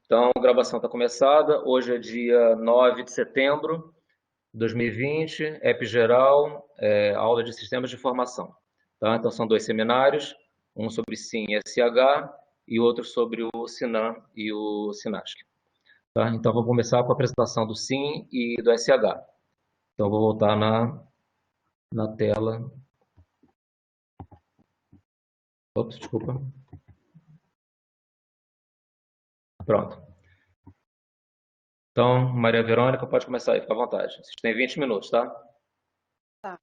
Então, a gravação está começada. Hoje é dia 9 de setembro de 2020, App Geral, aula de Sistemas de Informação. Tá? Então, são dois seminários, um sobre SIM e SH e outro sobre o Sinan e o Sinasc. Tá? Então, vou começar com a apresentação do SIM e do SH. Então, vou voltar na tela. Ops, desculpa. Pronto. Então, Maria Verônica, pode começar aí, fica à vontade. Vocês têm 20 minutos, tá? Tá.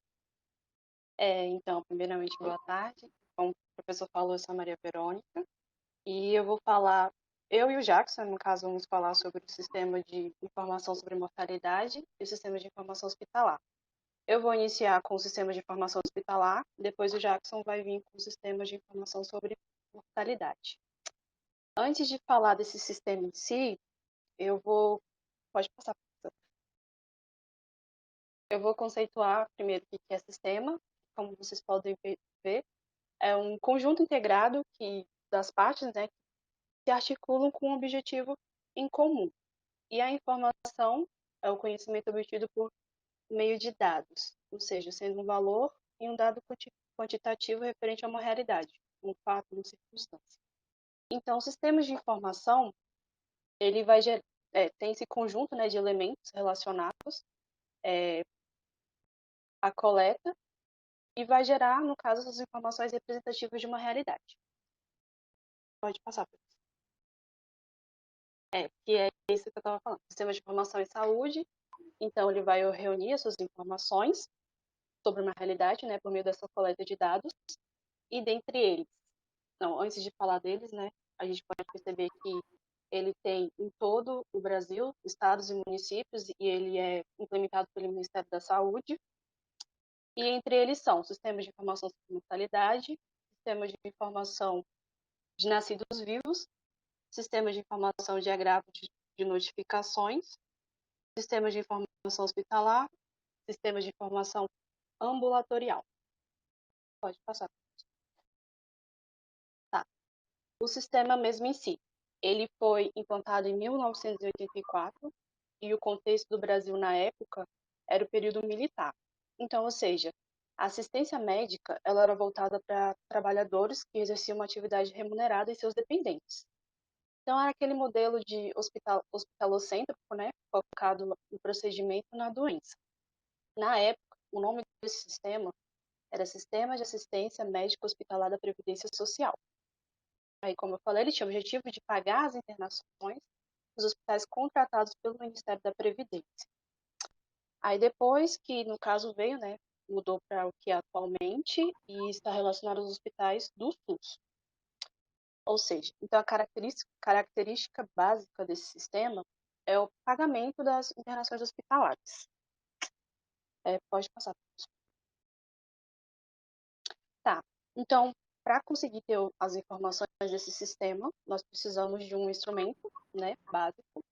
Então, primeiramente, boa tarde. Como o professor falou, eu sou a Maria Verônica e eu vou falar, eu e o Jackson, no caso, vamos falar sobre o sistema de informação sobre mortalidade e o sistema de informação hospitalar. Eu vou iniciar com o sistema de informação hospitalar, depois o Jackson vai vir com o sistema de informação sobre mortalidade. Antes de falar desse sistema em si, eu vou. Pode passar, professor. Eu vou conceituar primeiro o que é sistema. Como vocês podem ver, é um conjunto integrado das partes, né, que se articulam com um objetivo em comum. E a informação é o conhecimento obtido por meio de dados, ou seja, sendo um valor e um dado quantitativo referente a uma realidade, um fato, uma circunstância. Então, sistemas de informação, ele vai tem esse conjunto, né, de elementos relacionados à coleta e vai gerar, no caso, as informações representativas de uma realidade. Pode passar, professor. Que é isso que eu estava falando. Sistema de informação em saúde, então ele vai reunir essas informações sobre uma realidade, né, por meio dessa coleta de dados, e dentre eles, não, antes de falar deles, né, a gente pode perceber que ele tem em todo o Brasil, estados e municípios, e ele é implementado pelo Ministério da Saúde, e entre eles são sistemas de informação sobre mortalidade, sistemas de informação de nascidos vivos, sistemas de informação de agravo de notificações, sistemas de informação hospitalar, sistemas de informação ambulatorial. Pode passar. Tá. O sistema mesmo em si, ele foi implantado em 1984 e o contexto do Brasil na época era o período militar. Então, ou seja, a assistência médica ela era voltada para trabalhadores que exerciam uma atividade remunerada e seus dependentes. Então, era aquele modelo de hospitalocêntrico, né, focado no procedimento e na doença. Na época, o nome desse sistema era Sistema de Assistência Médica Hospitalar da Previdência Social. Aí, como eu falei, ele tinha o objetivo de pagar as internações dos hospitais contratados pelo Ministério da Previdência. Aí depois que, no caso, veio, né, mudou para o que é atualmente e está relacionado aos hospitais do SUS. Ou seja, então a característica básica desse sistema é o pagamento das internações hospitalares. Pode passar. Tá. Então, para conseguir ter as informações desse sistema, nós precisamos de um instrumento, né, básico,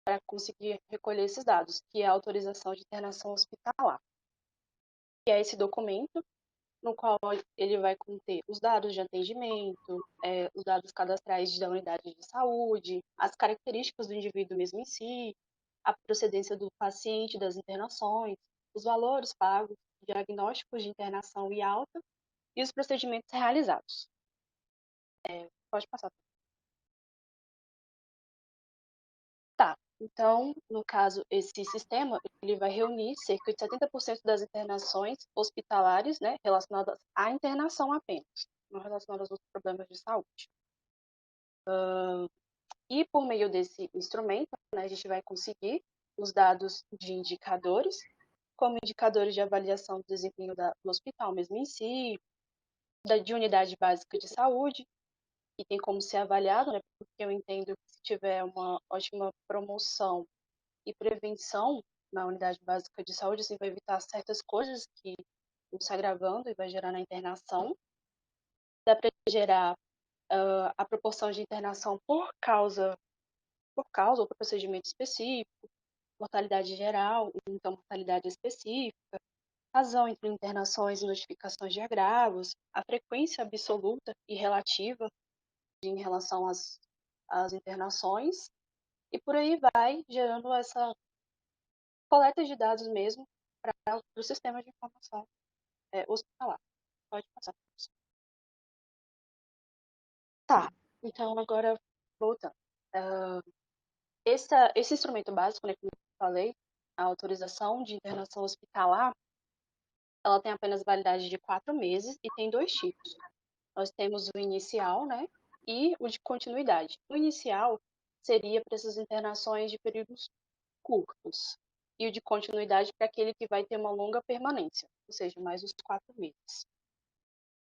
para conseguir recolher esses dados, que é a autorização de internação hospitalar. Que é esse documento no qual ele vai conter os dados de atendimento, os dados cadastrais da unidade de saúde, as características do indivíduo mesmo em si, a procedência do paciente, das internações, os valores pagos, diagnósticos de internação e alta e os procedimentos realizados. Pode passar. Tá. Então, no caso, esse sistema ele vai reunir cerca de 70% das internações hospitalares, né, relacionadas à internação apenas, não relacionadas aos problemas de saúde. E por meio desse instrumento, né, a gente vai conseguir os dados de indicadores, como indicadores de avaliação do desempenho do hospital mesmo em si, de unidade básica de saúde, que tem como ser avaliado, né, porque eu entendo que se tiver uma ótima promoção e prevenção na unidade básica de saúde, assim, vai evitar certas coisas que vão se agravando e vai gerar na internação. Dá para gerar a proporção de internação por causa ou por procedimento específico, mortalidade geral, então mortalidade específica, razão entre internações e notificações de agravos, a frequência absoluta e relativa em relação às internações, E por aí vai, gerando essa coleta de dados mesmo para o sistema de informação hospitalar. Pode passar. Tá, então agora voltando. Ah, esse instrumento básico, né, como eu falei, a autorização de internação hospitalar, ela tem apenas validade de 4 meses e tem dois tipos. Nós temos o inicial, né, e o de continuidade. O inicial seria para essas internações de períodos curtos e o de continuidade para aquele que vai ter uma longa permanência, ou seja, mais os 4 meses.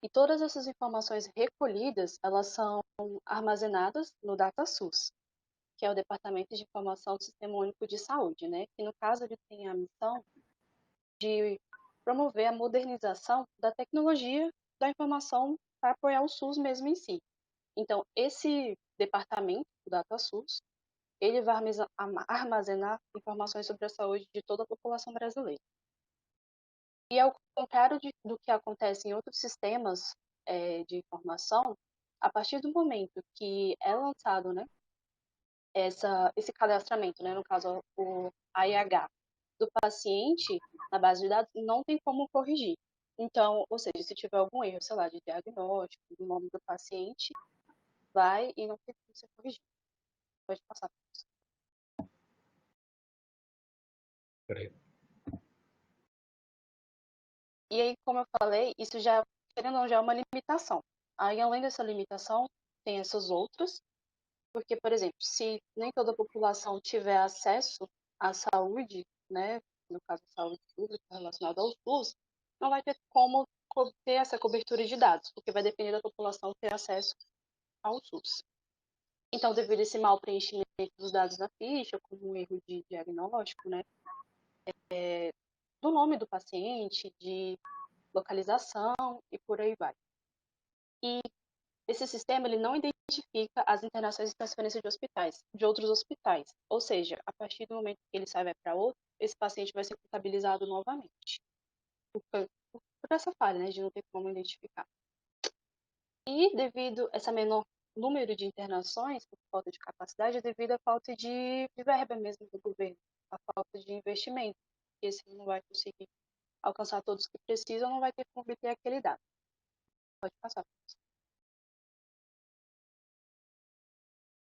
E todas essas informações recolhidas, elas são armazenadas no DataSUS, que é o Departamento de Informação do Sistema Único de Saúde, né? Que no caso ele tem a missão de promover a modernização da tecnologia da informação para apoiar o SUS mesmo em si. Então, esse departamento, o DataSUS, ele vai armazenar informações sobre a saúde de toda a população brasileira. E ao contrário do que acontece em outros sistemas de informação, a partir do momento que é lançado, né, esse cadastramento, né, no caso o AIH, do paciente na base de dados, não tem como corrigir. Então, ou seja, se tiver algum erro, sei lá, de diagnóstico, do nome do paciente, vai e não tem como ser corrigido. Pode passar. Peraí. E aí, como eu falei, isso já, querendo ou não, já é uma limitação. Aí, além dessa limitação, tem essas outras, porque, por exemplo, se nem toda a população tiver acesso à saúde, né, no caso, saúde pública relacionada ao SUS, não vai ter como ter essa cobertura de dados, porque vai depender da população ter acesso ao SUS. Então, devido a esse mau preenchimento dos dados na ficha, como um erro de diagnóstico, né, do nome do paciente, de localização e por aí vai. E esse sistema ele não identifica as internações e transferências de hospitais, de outros hospitais. Ou seja, a partir do momento que ele sai vai para outro, esse paciente vai ser contabilizado novamente. Por essa falha, né, de não ter como identificar. E devido a esse menor número de internações, por falta de capacidade, é devido à falta de verba mesmo do governo, a falta de investimento. Porque se não vai conseguir alcançar todos que precisam, não vai ter como obter aquele dado. Pode passar.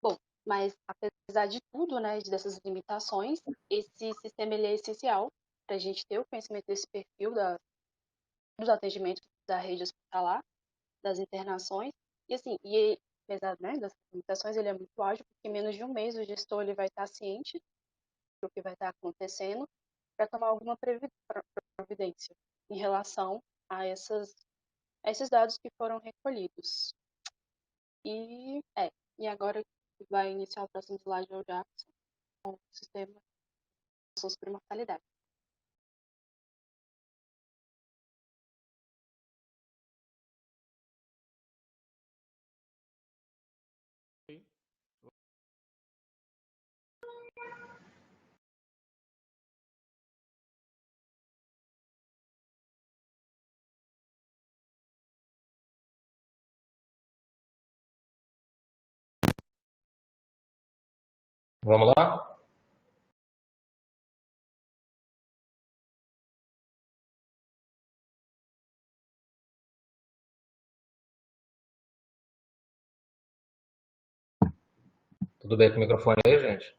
Bom, mas apesar de tudo, né, dessas limitações, esse sistema ele é essencial para a gente ter o conhecimento desse perfil dos atendimentos da rede hospitalar, das internações, e assim, apesar, né, dessas limitações, ele é muito ágil, porque em menos de um mês o gestor ele vai estar ciente do que vai estar acontecendo para tomar alguma providência em relação a esses dados que foram recolhidos. E, e agora vai iniciar o próximo slide, é o Jackson, com o sistema sobre mortalidade. Vamos lá? Tudo bem com o microfone aí, gente?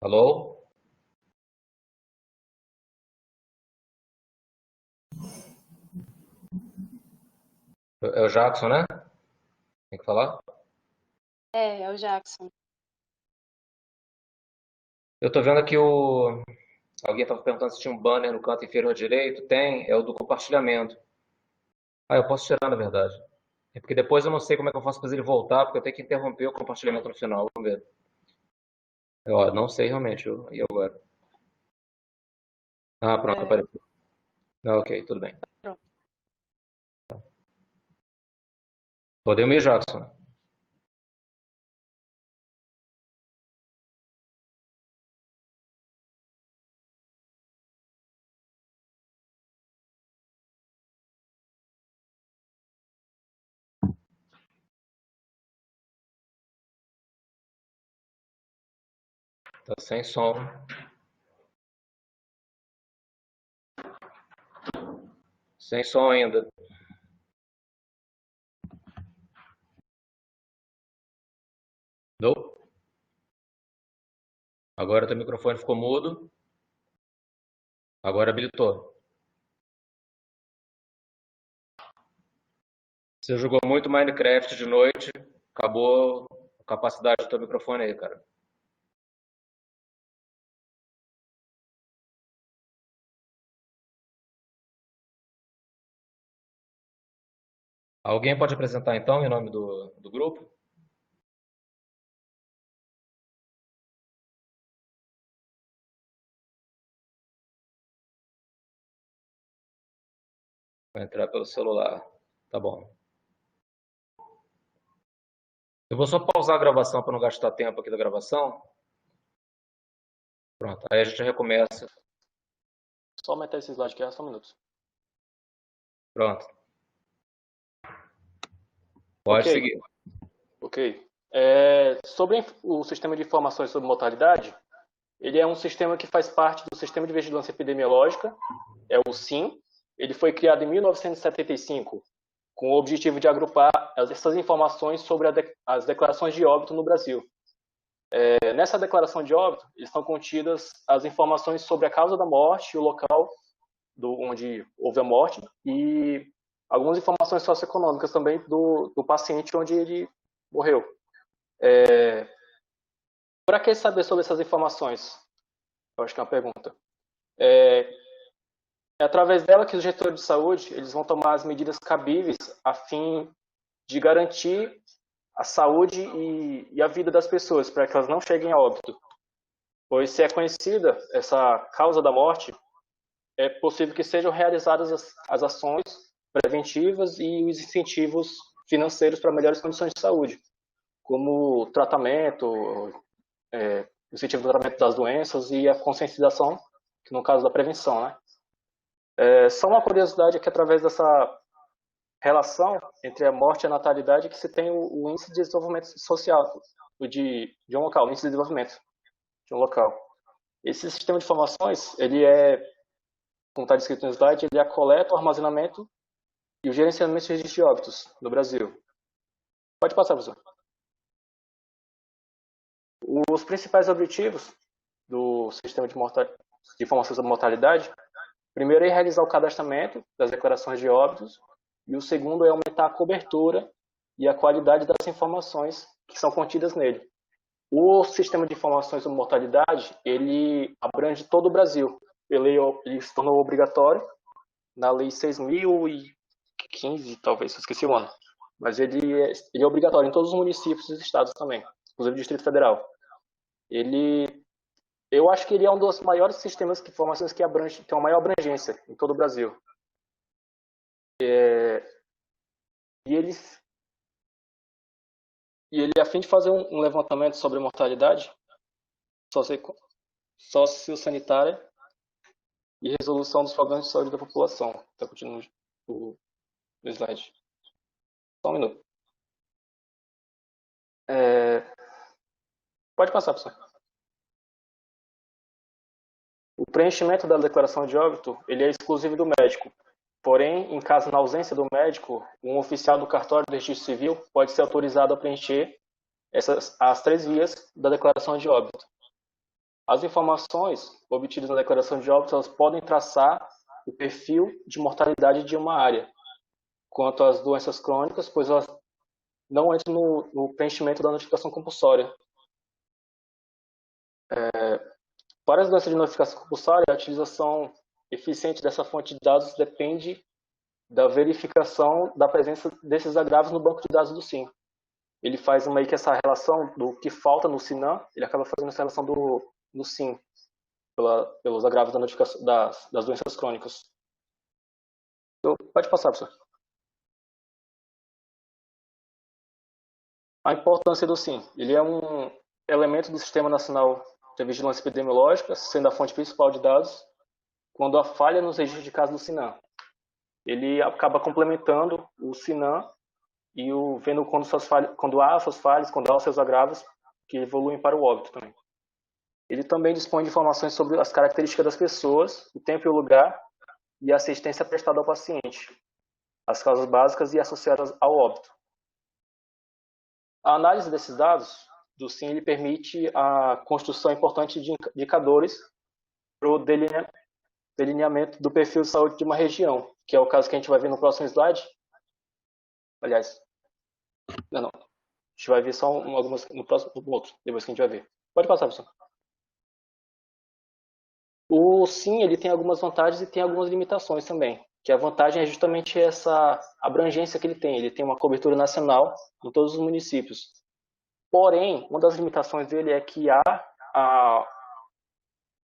Alô? É o Jackson, né? Tem que falar? É o Jackson. Eu tô vendo aqui alguém estava perguntando se tinha um banner no canto inferior direito. Tem, é o do compartilhamento. Ah, eu posso tirar, na verdade. É porque depois eu não sei como é que eu faço fazer ele voltar, porque eu tenho que interromper o compartilhamento no final. Vamos ver. Ó, não sei realmente. E agora? Ah, pronto, É, apareceu. Ah, ok, tudo bem. pronto. Podemos ir, Jackson. Tá sem som. Sem som ainda. Não? Agora teu microfone ficou mudo. Agora habilitou. Você jogou muito Minecraft de noite, acabou a capacidade do teu microfone aí, cara. Alguém pode apresentar então, em nome do grupo? Vai entrar pelo celular. Tá bom. Eu vou só pausar a gravação para não gastar tempo aqui da gravação. Pronto, aí a gente recomeça. Só aumentar esse slide aqui, é só um minuto. Pronto. Pode seguir. Ok. Sobre o sistema de informações sobre mortalidade, ele é um sistema que faz parte do Sistema de Vigilância Epidemiológica, é o SIM. Ele foi criado em 1975 com o objetivo de agrupar essas informações sobre as declarações de óbito no Brasil. Nessa declaração de óbito, estão contidas as informações sobre a causa da morte, o local onde houve a morte e algumas informações socioeconômicas também do paciente onde ele morreu. Para que saber sobre essas informações? Eu acho que é uma pergunta. É através dela que os gestores de saúde eles vão tomar as medidas cabíveis a fim de garantir a saúde e a vida das pessoas, para que elas não cheguem a óbito. Pois se é conhecida essa causa da morte, é possível que sejam realizadas as ações preventivas e os incentivos financeiros para melhores condições de saúde, como tratamento, incentivo do tratamento das doenças e a conscientização, que no caso da prevenção, né? Só uma curiosidade é que através dessa relação entre a morte e a natalidade que se tem o índice de desenvolvimento social de um local, o índice de desenvolvimento de um local. Esse sistema de informações, ele como está descrito no slide, ele é a coleta, o armazenamento e o gerenciamento de registros de óbitos no Brasil. Pode passar, professor. Os principais objetivos do sistema de informações sobre mortalidade, primeiro é realizar o cadastramento das declarações de óbitos e o segundo é aumentar a cobertura e a qualidade das informações que são contidas nele. O sistema de informações sobre mortalidade, ele abrange todo o Brasil. Ele se tornou obrigatório na Lei 6.015, talvez, eu esqueci o ano. Mas ele é obrigatório em todos os municípios e estados também, inclusive o Distrito Federal. Eu acho que ele é um dos maiores sistemas de informações que tem uma maior abrangência em todo o Brasil. E ele, a fim de fazer um levantamento sobre a mortalidade sociossanitária e resolução dos problemas de saúde da população. Está continuando o slide. Só um minuto. Pode passar, professor. O preenchimento da declaração de óbito ele é exclusivo do médico. Porém, em caso da ausência do médico, um oficial do cartório do registro civil pode ser autorizado a preencher as 3 vias da declaração de óbito. As informações obtidas na declaração de óbito elas podem traçar o perfil de mortalidade de uma área. Quanto às doenças crônicas, pois elas não entram no preenchimento da notificação compulsória. Para as doenças de notificação compulsória, a utilização eficiente dessa fonte de dados depende da verificação da presença desses agravos no banco de dados do SIM. Ele faz meio que essa relação do que falta no SINAM, ele acaba fazendo essa relação no SIM, pelos agravos da notificação das doenças crônicas. Então, pode passar, professor. A importância do SIM. Ele é um elemento do Sistema Nacional de Vigilância Epidemiológica, sendo a fonte principal de dados, quando há falha nos registros de casos do SINAM. Ele acaba complementando o SINAM e vendo quando há essas falhas, quando há os seus agravos, que evoluem para o óbito também. Ele também dispõe de informações sobre as características das pessoas, o tempo e o lugar e a assistência prestada ao paciente, as causas básicas e associadas ao óbito. A análise desses dados do SIM ele permite a construção importante de indicadores para o delineamento do perfil de saúde de uma região, que é o caso que a gente vai ver no próximo slide. Aliás, não. A gente vai ver só algumas no próximo, no outro, depois que a gente vai ver. Pode passar, pessoal. O SIM ele tem algumas vantagens e tem algumas limitações também. Que a vantagem é justamente essa abrangência que ele tem. Ele tem uma cobertura nacional em todos os municípios. Porém, uma das limitações dele é que há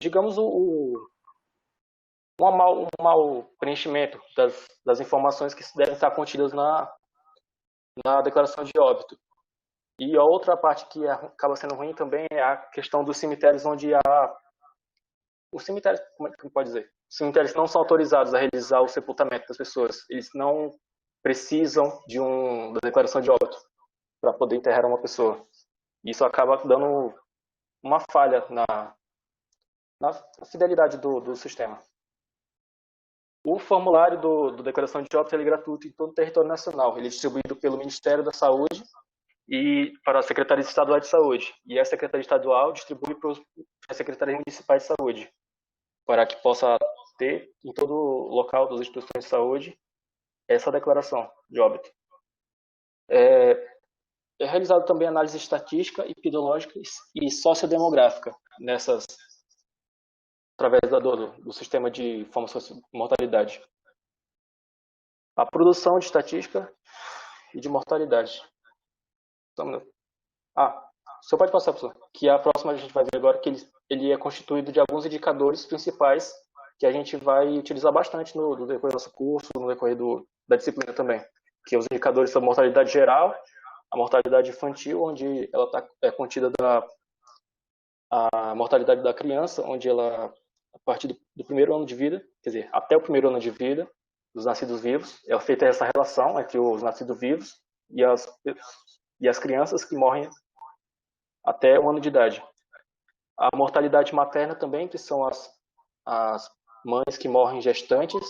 digamos, um mau preenchimento das informações que devem estar contidas na declaração de óbito. E a outra parte que acaba sendo ruim também é a questão dos cemitérios onde há... Os cemitérios, como pode dizer? Os cemitérios não são autorizados a realizar o sepultamento das pessoas. Eles não precisam da declaração de óbito para poder enterrar uma pessoa. Isso acaba dando uma falha na fidelidade do sistema. O formulário do declaração de óbito é gratuito em todo o território nacional. Ele é distribuído pelo Ministério da Saúde e para a Secretaria Estadual de Saúde. E a Secretaria Estadual distribui para as Secretarias Municipais de Saúde, para que possa ter em todo o local das instituições de saúde essa declaração de óbito. É realizado também análise estatística, epidemiológica e sociodemográfica através do sistema de informações de mortalidade. A produção de estatística e de mortalidade. Só pode passar, professor. Que a próxima a gente vai ver agora que ele é constituído de alguns indicadores principais que a gente vai utilizar bastante no decorrer do nosso curso, no decorrer da disciplina também. Que os indicadores são a mortalidade geral, a mortalidade infantil, onde ela é contida a mortalidade da criança, onde ela, a partir do primeiro ano de vida, quer dizer, até o primeiro ano de vida, dos nascidos vivos, é feita essa relação entre os nascidos vivos e as crianças que morrem até o ano de idade. A mortalidade materna também, que são as mães que morrem gestantes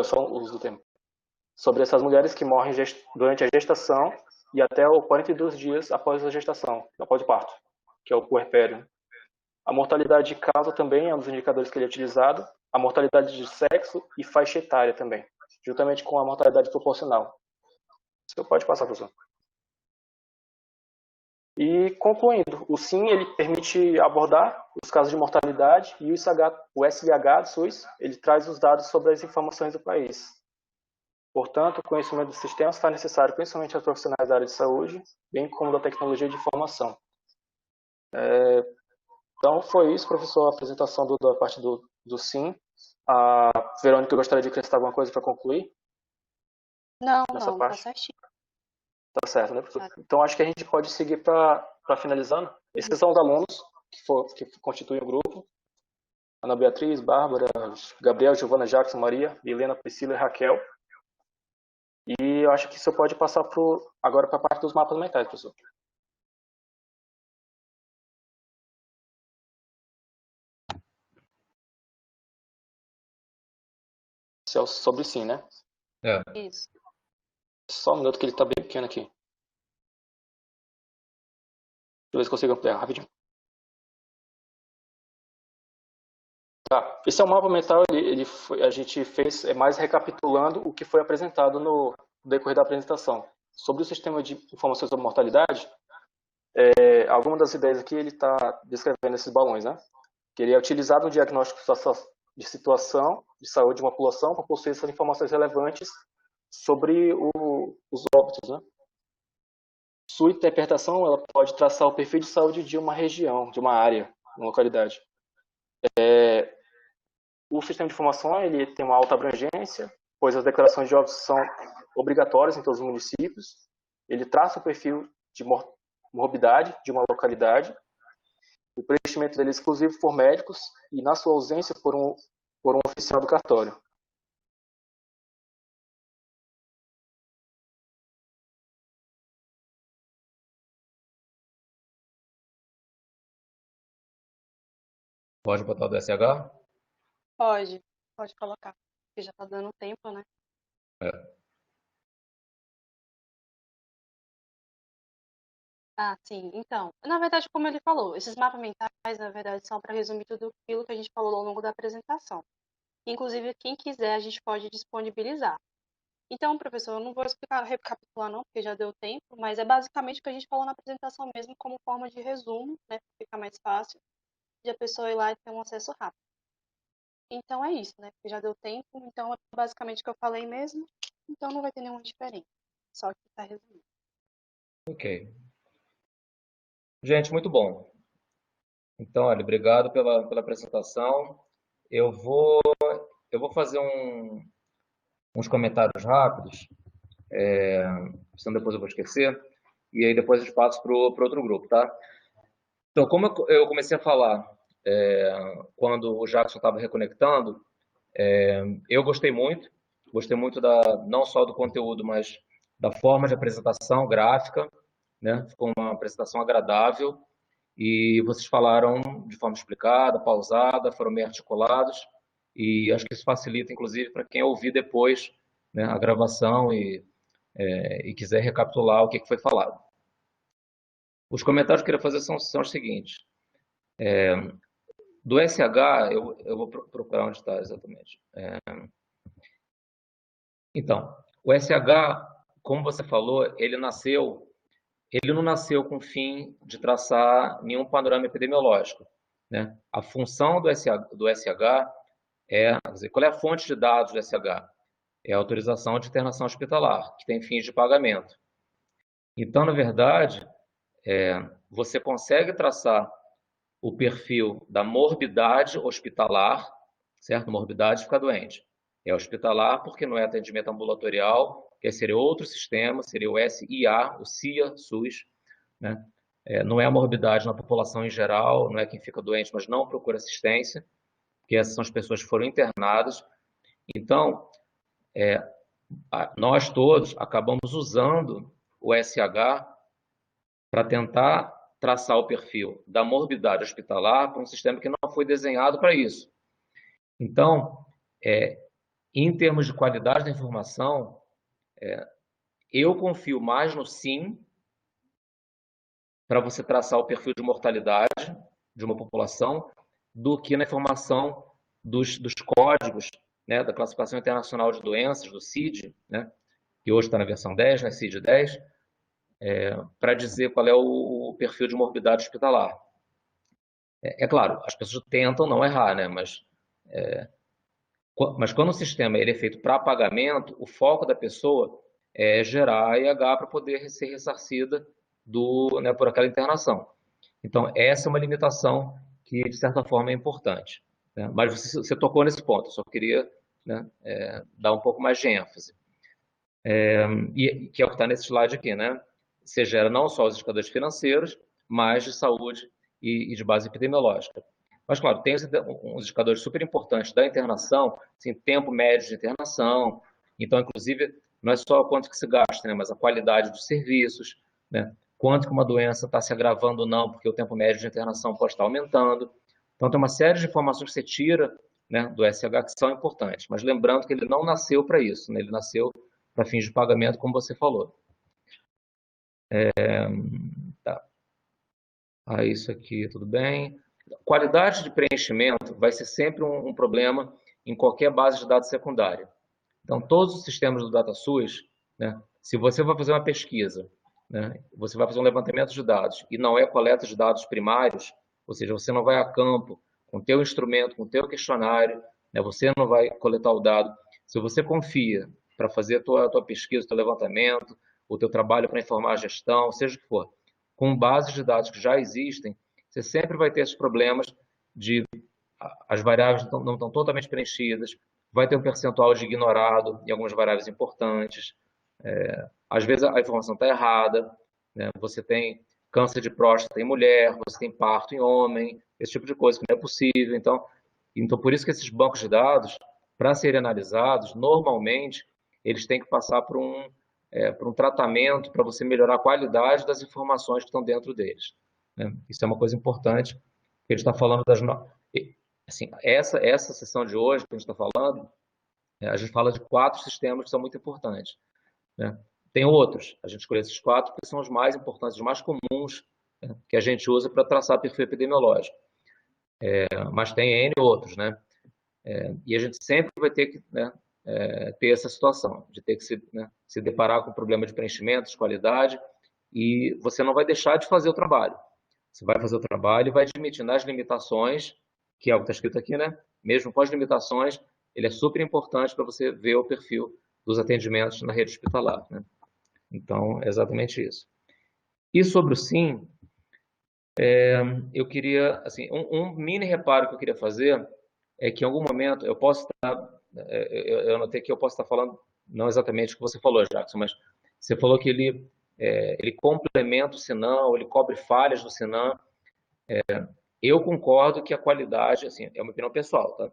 são os do tempo. Sobre essas mulheres que morrem durante a gestação e até os 42 dias após a gestação, após o parto, que é o puerpério. A mortalidade de causa também é um dos indicadores que ele é utilizado. A mortalidade de sexo e faixa etária também, juntamente com a mortalidade proporcional. Você pode passar, professor. E concluindo, o SIM ele permite abordar os casos de mortalidade e o SLH do SUS ele traz os dados sobre as informações do país. Portanto, o conhecimento dos sistemas faz necessário principalmente aos profissionais da área de saúde, bem como da tecnologia de informação. Então, foi isso, professor, a apresentação da parte do SIM. A Verônica, eu gostaria de acrescentar alguma coisa para concluir? Não, nessa não, parte? tá certinho. Tá certo, né, professor? Tá. Então, acho que a gente pode seguir para finalizando. Esses são os alunos que constituem o grupo. Ana Beatriz, Bárbara, Gabriel, Giovana, Jackson, Maria, Helena, Priscila e Raquel. E eu acho que você pode passar agora para a parte dos mapas mentais, professor. Isso é sobre sim, né? Isso. Só um minuto que ele está bem pequeno aqui. Deixa eu ver se consigo ampliar rapidinho. Tá. Esse é o mapa mental, a gente fez mais recapitulando o que foi apresentado no decorrer da apresentação. Sobre o sistema de informações sobre mortalidade, algumas das ideias aqui ele está descrevendo esses balões, né? Que ele é utilizado no diagnóstico de situação de saúde de uma população para possuir essas informações relevantes sobre os óbitos, né? Sua interpretação ela pode traçar o perfil de saúde de uma região, de uma área, uma localidade. O sistema de informação ele tem uma alta abrangência, pois as declarações de óbitos são obrigatórias em todos os municípios. Ele traça o perfil de morbidade de uma localidade. O preenchimento dele é exclusivo por médicos e, na sua ausência, por um oficial do cartório. Pode botar o do SH? Pode colocar, porque já tá dando tempo, né? É. Ah, sim. Então, na verdade, como ele falou, esses mapas mentais, na verdade, são para resumir tudo aquilo que a gente falou ao longo da apresentação. Inclusive, quem quiser, a gente pode disponibilizar. Então, professor, eu não vou explicar, recapitular não, porque já deu tempo, mas é basicamente o que a gente falou na apresentação mesmo, como forma de resumo, né? Fica mais fácil de a pessoa ir lá e ter um acesso rápido. Então é isso, né? Porque já deu tempo, então é basicamente o que eu falei mesmo, então não vai ter nenhuma diferença. Só que está resumido. Ok. Gente, muito bom. Então, olha, obrigado pela apresentação. Eu vou, eu vou fazer uns comentários rápidos, senão depois eu vou esquecer, e aí depois eu passo para o outro grupo, tá? Então, como eu comecei a falar quando o Jackson estava reconectando, eu gostei muito não só do conteúdo, mas da forma de apresentação gráfica, né? Ficou uma apresentação agradável e vocês falaram de forma explicada, pausada, foram bem articulados e acho que isso facilita, inclusive, para quem ouvir depois, né, a gravação e quiser recapitular o que foi falado. Os comentários que eu queria fazer são os seguintes. Do SH, eu vou procurar onde está exatamente. Então, o SH, como você falou, ele não nasceu com o fim de traçar nenhum panorama epidemiológico, né? A função do SH quer dizer, qual é a fonte de dados do SH? É a autorização de internação hospitalar, que tem fins de pagamento. Então, na verdade, você consegue traçar o perfil da morbidade hospitalar, certo? Morbidade fica doente. É hospitalar porque não é atendimento ambulatorial, que seria outro sistema, seria o SIA, o CIA, SUS, né? Não é a morbidade na população em geral, não é quem fica doente, mas não procura assistência, porque essas são as pessoas que foram internadas. Então, nós todos acabamos usando o SH para tentar traçar o perfil da morbidade hospitalar para um sistema que não foi desenhado para isso. Então, em termos de qualidade da informação, eu confio mais no SIM para você traçar o perfil de mortalidade de uma população do que na informação dos códigos, né, da Classificação Internacional de Doenças, do CID, né, que hoje está na versão 10, né, CID 10, para dizer qual é o perfil de morbidade hospitalar. É claro, as pessoas tentam não errar, né, mas quando o sistema ele é feito para pagamento, o foco da pessoa é gerar IH para poder ser ressarcida né, por aquela internação. Então, essa é uma limitação que, de certa forma, é importante, né? Mas você tocou nesse ponto, eu só queria, né, dar um pouco mais de ênfase. E que é o que está nesse slide aqui, né? Você gera não só os indicadores financeiros, mas de saúde e de base epidemiológica. Mas, claro, tem uns indicadores super importantes da internação, assim, tempo médio de internação. Então, inclusive, não é só quanto que se gasta, né, mas a qualidade dos serviços, né? Quanto que uma doença está se agravando ou não, porque o tempo médio de internação pode estar aumentando. Então, tem uma série de informações que você tira, né, do SH que são importantes. Mas lembrando que ele não nasceu para isso, né? Ele nasceu para fins de pagamento, como você falou. Tá. Isso aqui, tudo bem. Qualidade de preenchimento vai ser sempre um problema em qualquer base de dados secundária. Então, todos os sistemas do DataSUS, né, se você vai fazer uma pesquisa, né, você vai fazer um levantamento de dados e não é coleta de dados primários, ou seja, você não vai a campo com o teu instrumento, com o teu questionário, né, você não vai coletar o dado. Se você confia para fazer a tua pesquisa, o teu levantamento, o teu trabalho para informar a gestão, seja o que for, com bases de dados que já existem, você sempre vai ter esses problemas de as variáveis não estão totalmente preenchidas, vai ter um percentual de ignorado em algumas variáveis importantes, às vezes a informação está errada, né? Você tem câncer de próstata em mulher, você tem parto em homem, esse tipo de coisa que não é possível. Então por isso que esses bancos de dados, para serem analisados, normalmente eles têm que passar por um tratamento para você melhorar a qualidade das informações que estão dentro deles, né? Isso é uma coisa importante. Ele está falando assim, essa sessão de hoje que a gente está falando, a gente fala de 4 sistemas que são muito importantes, né? Tem outros, a gente escolheu esses 4 que são os mais importantes, os mais comuns, né, que a gente usa para traçar perfil epidemiológico. Mas tem N outros, né? E a gente sempre vai ter que, né, ter essa situação, de ter que se deparar com problema de preenchimento, de qualidade, e você não vai deixar de fazer o trabalho. Você vai fazer o trabalho e vai admitindo as limitações, que é o que está escrito aqui, né? Mesmo com as limitações, ele é super importante para você ver o perfil dos atendimentos na rede hospitalar, né? Então, é exatamente isso. E sobre o SIM, eu queria, assim, um mini reparo que eu queria fazer é que em algum momento eu posso estar, eu notei que eu posso estar falando não exatamente o que você falou, Jackson, mas você falou que ele complementa o Sinan, ele cobre falhas do Sinan. Eu concordo que a qualidade, assim, é uma opinião pessoal, tá?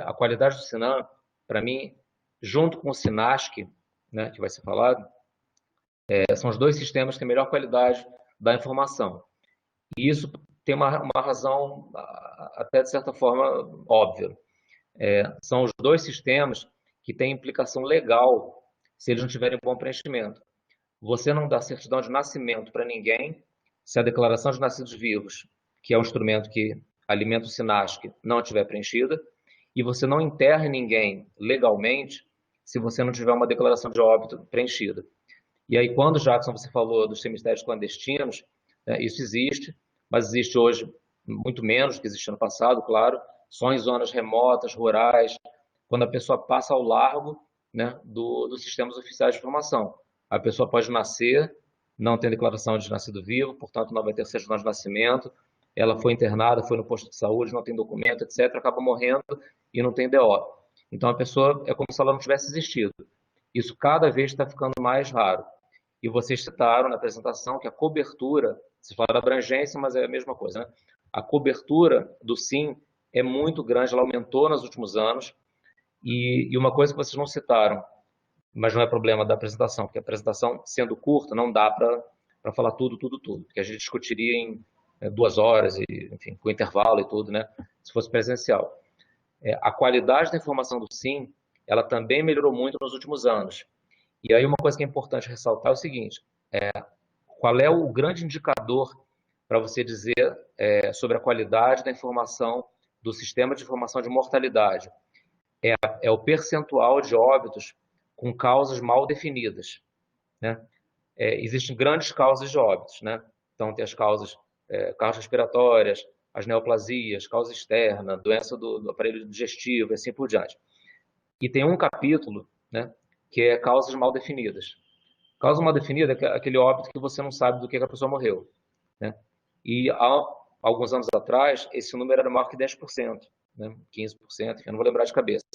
A qualidade do Sinan, para mim, junto com o Sinasc, né, que vai ser falado, são os 2 sistemas que têm a melhor qualidade da informação. E isso tem uma razão, até de certa forma, óbvia. São os 2 sistemas que têm implicação legal se eles não tiverem bom preenchimento. Você não dá certidão de nascimento para ninguém se a declaração de nascidos vivos, que é um instrumento que alimenta o Sinasc, não estiver preenchida, e você não enterra ninguém legalmente se você não tiver uma declaração de óbito preenchida. E aí, quando, Jackson, você falou dos cemitérios clandestinos, isso existe, mas existe hoje muito menos do que existia no passado, claro, só em zonas remotas, rurais, quando a pessoa passa ao largo, né, dos sistemas oficiais de informação. A pessoa pode nascer, não tem declaração de nascido vivo, portanto não vai ter certidão de nascimento, ela foi internada, foi no posto de saúde, não tem documento, etc., acaba morrendo e não tem DO. Então a pessoa é como se ela não tivesse existido. Isso cada vez está ficando mais raro. E vocês citaram na apresentação que a cobertura, vocês falaram da abrangência, mas é a mesma coisa, né? A cobertura do SIM é muito grande, ela aumentou nos últimos anos. E uma coisa que vocês não citaram, mas não é problema da apresentação, porque a apresentação, sendo curta, não dá para falar tudo, porque a gente discutiria em 2 horas, e, enfim, com intervalo e tudo, né? Se fosse presencial. A qualidade da informação do SIM, ela também melhorou muito nos últimos anos. E aí uma coisa que é importante ressaltar é o seguinte, qual é o grande indicador para você dizer sobre a qualidade da informação do sistema de informação de mortalidade? É o percentual de óbitos com causas mal definidas, né? Existem grandes causas de óbitos, né? Então tem as causas cardiorrespiratórias, as neoplasias, causa externa, doença do aparelho digestivo e assim por diante. E tem um capítulo, né, que é causas mal definidas. Causa mal definida é aquele óbito que você não sabe do que a pessoa morreu, né? E há alguns anos atrás, esse número era maior que 10%, né? 15%, eu não vou lembrar de cabeça.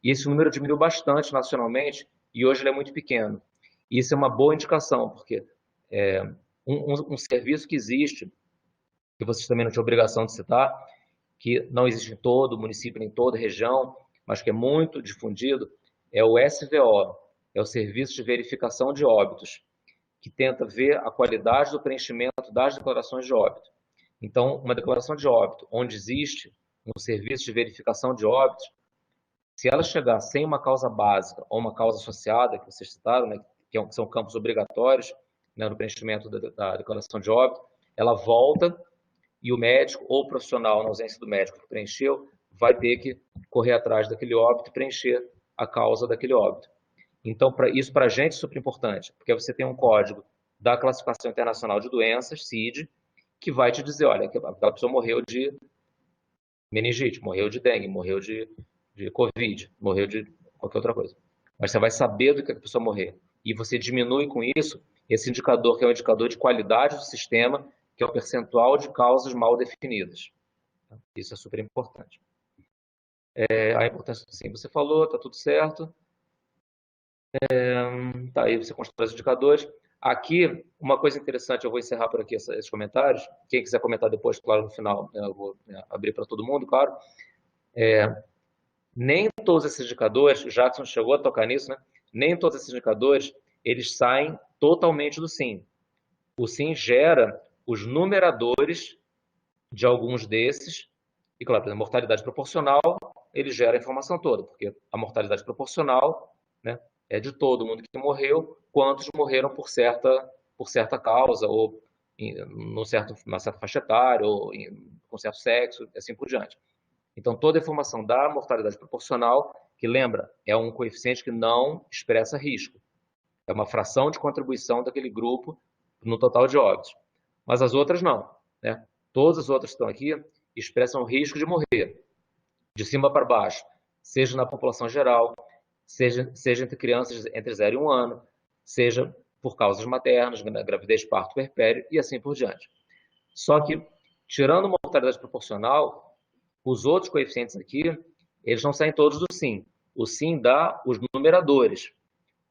E esse número diminuiu bastante nacionalmente e hoje ele é muito pequeno. E isso é uma boa indicação, porque um serviço que existe, que vocês também não tinham obrigação de citar, que não existe em todo município, nem em toda região, mas que é muito difundido, é o SVO, é o Serviço de Verificação de Óbitos, que tenta ver a qualidade do preenchimento das declarações de óbito. Então, uma declaração de óbito, onde existe um serviço de verificação de óbitos, se ela chegar sem uma causa básica ou uma causa associada, que vocês citaram, né, que são campos obrigatórios, né, no preenchimento da declaração de óbito, ela volta e o médico ou o profissional, na ausência do médico que preencheu, vai ter que correr atrás daquele óbito e preencher a causa daquele óbito. Então, isso para a gente é super importante, porque você tem um código da Classificação Internacional de Doenças, CID, que vai te dizer, olha, aquela pessoa morreu de meningite, morreu de dengue, morreu de Covid, morreu de qualquer outra coisa. Mas você vai saber do que a pessoa morreu. E você diminui com isso esse indicador, que é um indicador de qualidade do sistema, que é o percentual de causas mal definidas. Isso é super importante. A importância, sim, você falou, está tudo certo. Tá, aí você constrói os indicadores. Aqui, uma coisa interessante, eu vou encerrar por aqui esses comentários. Quem quiser comentar depois, claro, no final, eu vou abrir para todo mundo, claro. Nem todos esses indicadores, o Jackson chegou a tocar nisso, né? Nem todos esses indicadores, eles saem totalmente do SIM. O SIM gera os numeradores de alguns desses E, claro, a mortalidade proporcional, ele gera a informação toda, porque a mortalidade proporcional, né, é de todo mundo que morreu, quantos morreram por certa causa, ou numa certa faixa etária, ou com certo sexo, e assim por diante. Então, toda a informação da mortalidade proporcional, que lembra, é um coeficiente que não expressa risco. É uma fração de contribuição daquele grupo no total de óbitos. Mas as outras não, né? Todas as outras que estão aqui expressam o risco de morrer, de cima para baixo, seja na população geral, seja entre crianças entre 0 e 1 ano, seja por causas maternas, gravidez, parto, puerpério e assim por diante. Só que, tirando a mortalidade proporcional, os outros coeficientes aqui, eles não saem todos do sim. O sim dá os numeradores.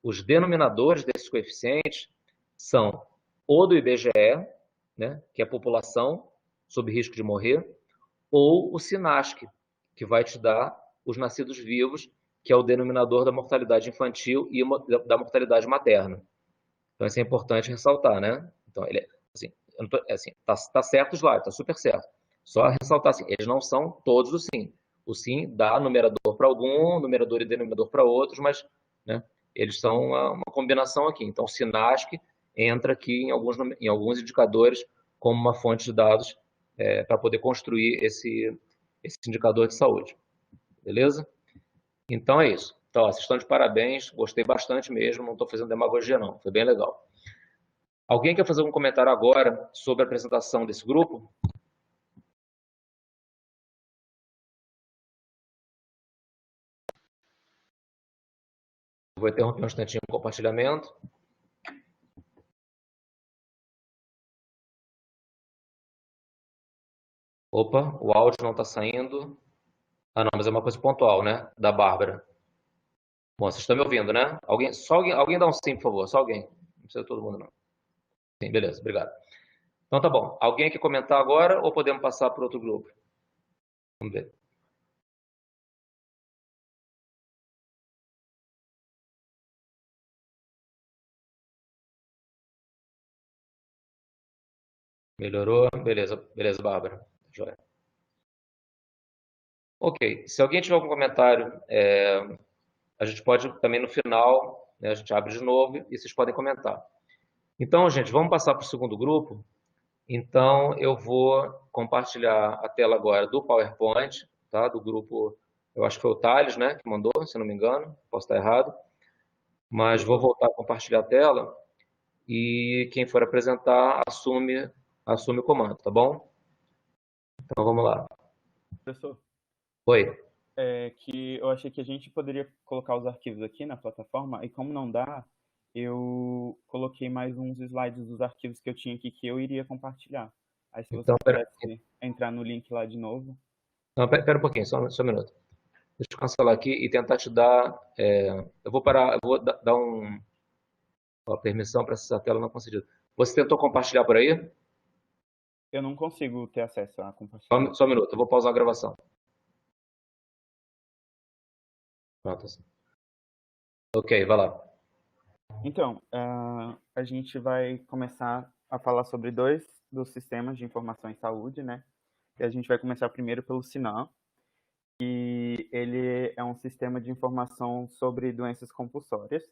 Os denominadores desses coeficientes são ou do IBGE, né, que é a população sob risco de morrer, ou o SINASC, que vai te dar os nascidos vivos, que é o denominador da mortalidade infantil e da mortalidade materna. Então, isso é importante ressaltar, né? Então, ele, assim, tá certo os vários, tá super certo. Só ressaltar assim, eles não são todos o sim. O sim dá numerador para algum, numerador e denominador para outros, mas, né, eles são uma combinação aqui. Então, o SINASC entra aqui em alguns indicadores como uma fonte de dados para poder construir esse indicador de saúde. Beleza? Então é isso. Então, ó, vocês estão de parabéns, gostei bastante mesmo, não estou fazendo demagogia não, foi bem legal. Alguém quer fazer algum comentário agora sobre a apresentação desse grupo? Vou interromper um instantinho o compartilhamento. Opa, o áudio não está saindo. Ah, não, mas é uma coisa pontual, né? Da Bárbara. Bom, vocês estão me ouvindo, né? Alguém dá um sim, por favor. Só alguém. Não precisa todo mundo, não. Sim, beleza, obrigado. Então tá bom. Alguém quer comentar agora ou podemos passar para outro grupo? Vamos ver. Melhorou? Beleza, beleza, Bárbara. Joia. Ok, se alguém tiver algum comentário, a gente pode também no final, né, a gente abre de novo e vocês podem comentar. Então, gente, vamos passar para o segundo grupo. Então, eu vou compartilhar a tela agora do PowerPoint, tá? Do grupo, eu acho que foi o Thales, né, que mandou, se não me engano, posso estar errado, mas vou voltar a compartilhar a tela e quem for apresentar assume o comando, tá bom? Então, vamos lá. Professor, Oi. que eu achei que a gente poderia colocar os arquivos aqui na plataforma, e como não dá, eu coloquei mais uns slides dos arquivos que eu tinha aqui que eu iria compartilhar. Aí se você Então, pudesse entrar no link lá de novo. não, pera um pouquinho, só um minuto. Deixa eu cancelar aqui e tentar te dar. Eu vou parar, eu vou dar a permissão para essa tela não concedida. Você tentou compartilhar por aí? Eu não consigo ter acesso a compartilhar. Só um minuto, eu vou pausar a gravação. Pronto. Ok, vai lá. Então, a gente vai começar a falar sobre dois dos sistemas de informação em saúde, né? E a gente vai começar primeiro pelo SINAM, e ele é um sistema de informação sobre doenças compulsórias.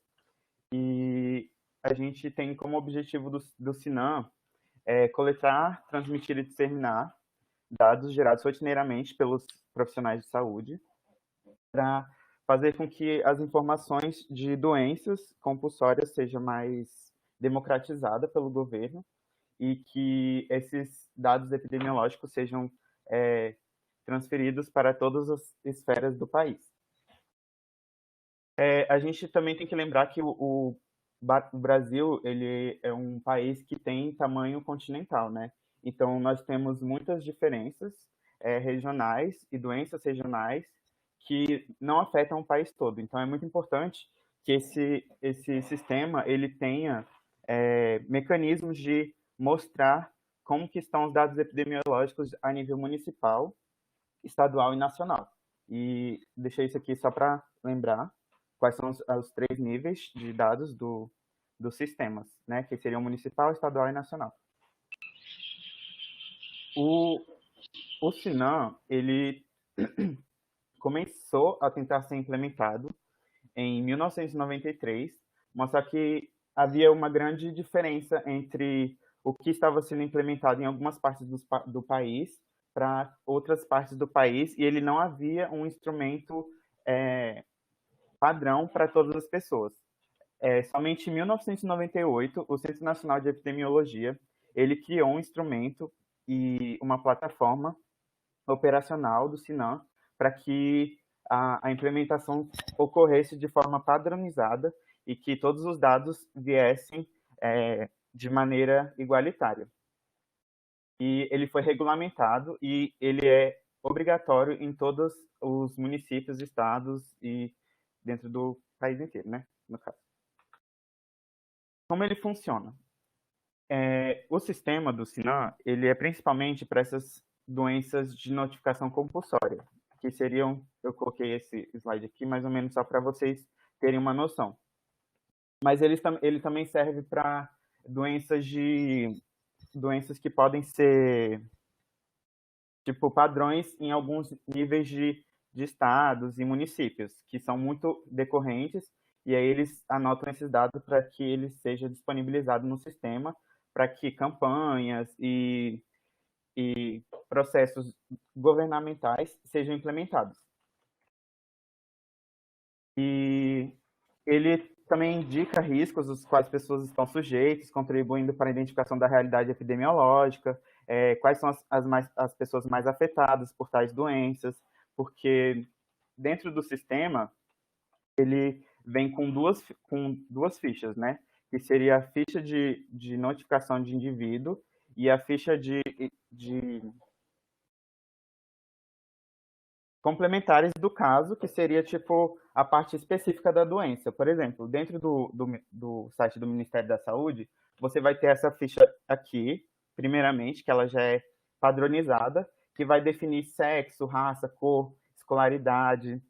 E a gente tem como objetivo do SINAM coletar, transmitir e disseminar dados gerados rotineiramente pelos profissionais de saúde para fazer com que as informações de doenças compulsórias sejam mais democratizadas pelo governo e que esses dados epidemiológicos sejam transferidos para todas as esferas do país. A gente também tem que lembrar que o Brasil ele é um país que tem tamanho continental, né? Então, nós temos muitas diferenças regionais e doenças regionais que não afetam o país todo. Então, é muito importante que esse sistema ele tenha mecanismos de mostrar como que estão os dados epidemiológicos a nível municipal, estadual e nacional. E deixei isso aqui só para lembrar quais são os três níveis de dados dos sistemas, né, que seriam municipal, estadual e nacional. o Sinan, ele começou a tentar ser implementado em 1993, mas só que havia uma grande diferença entre o que estava sendo implementado em algumas partes do país para outras partes do país, e ele não havia um instrumento padrão para todas as pessoas. Somente em 1998, o Centro Nacional de Epidemiologia ele criou um instrumento e uma plataforma operacional do Sinan para que a implementação ocorresse de forma padronizada e que todos os dados viessem de maneira igualitária. E ele foi regulamentado e ele é obrigatório em todos os municípios, estados e dentro do país inteiro, né, no caso. Como ele funciona? O sistema do Sinan, ele é principalmente para essas doenças de notificação compulsória, que seriam, eu coloquei esse slide aqui mais ou menos só para vocês terem uma noção. Mas ele também serve para doenças que podem ser tipo padrões em alguns níveis de estados e municípios, que são muito decorrentes, e aí eles anotam esses dados para que ele seja disponibilizado no sistema, para que campanhas e processos governamentais sejam implementados. E ele também indica riscos aos quais as pessoas estão sujeitas, contribuindo para a identificação da realidade epidemiológica, quais são as pessoas mais afetadas por tais doenças, porque dentro do sistema ele vem com duas fichas, né? Que seria a ficha de notificação de indivíduo e a ficha de complementares do caso, que seria tipo a parte específica da doença. Por exemplo, dentro do site do Ministério da Saúde, você vai ter essa ficha aqui, primeiramente, que ela já é padronizada, que vai definir sexo, raça, cor, escolaridade,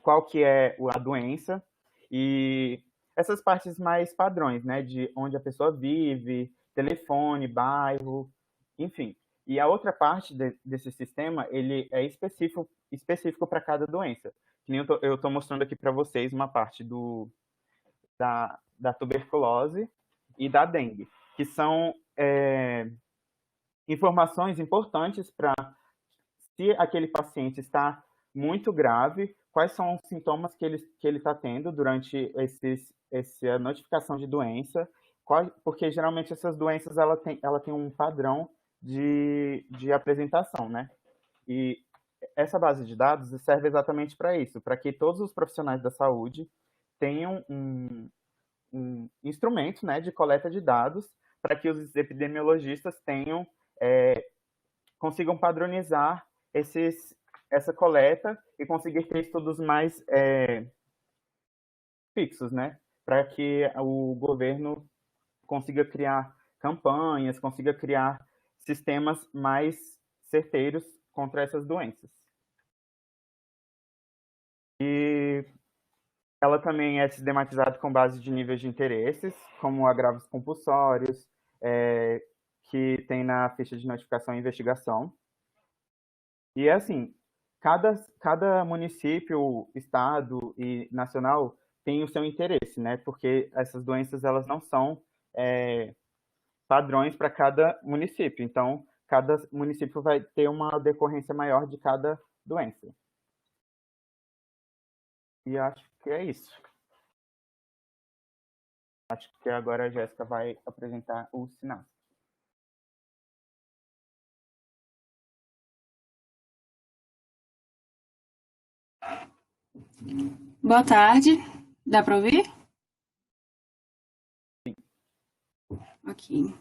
qual que é a doença, e essas partes mais padrões, né, de onde a pessoa vive, telefone, bairro, enfim. E a outra parte desse sistema, ele é específico para cada doença. Que nem eu estou mostrando aqui para vocês uma parte da tuberculose e da dengue, que são informações importantes para se aquele paciente está muito grave, quais são os sintomas que ele está tendo durante essa notificação de doença, porque geralmente essas doenças ela tem um padrão de apresentação, né? E essa base de dados serve exatamente para isso, para que todos os profissionais da saúde tenham um instrumento, né, de coleta de dados, para que os epidemiologistas consigam padronizar essa coleta e conseguir ter estudos mais fixos, né? Para que o governo consiga criar campanhas, consiga criar sistemas mais certeiros contra essas doenças. E ela também é sistematizada com base de níveis de interesses, como agravos compulsórios, que tem na ficha de notificação e investigação. E assim, cada município, estado e nacional tem o seu interesse, né? Porque essas doenças elas não são padrões para cada município. Então, cada município vai ter uma decorrência maior de cada doença. E acho que é isso. Acho que agora a Jéssica vai apresentar o SINASC. Boa tarde. Dá para ouvir? Sim. Ok.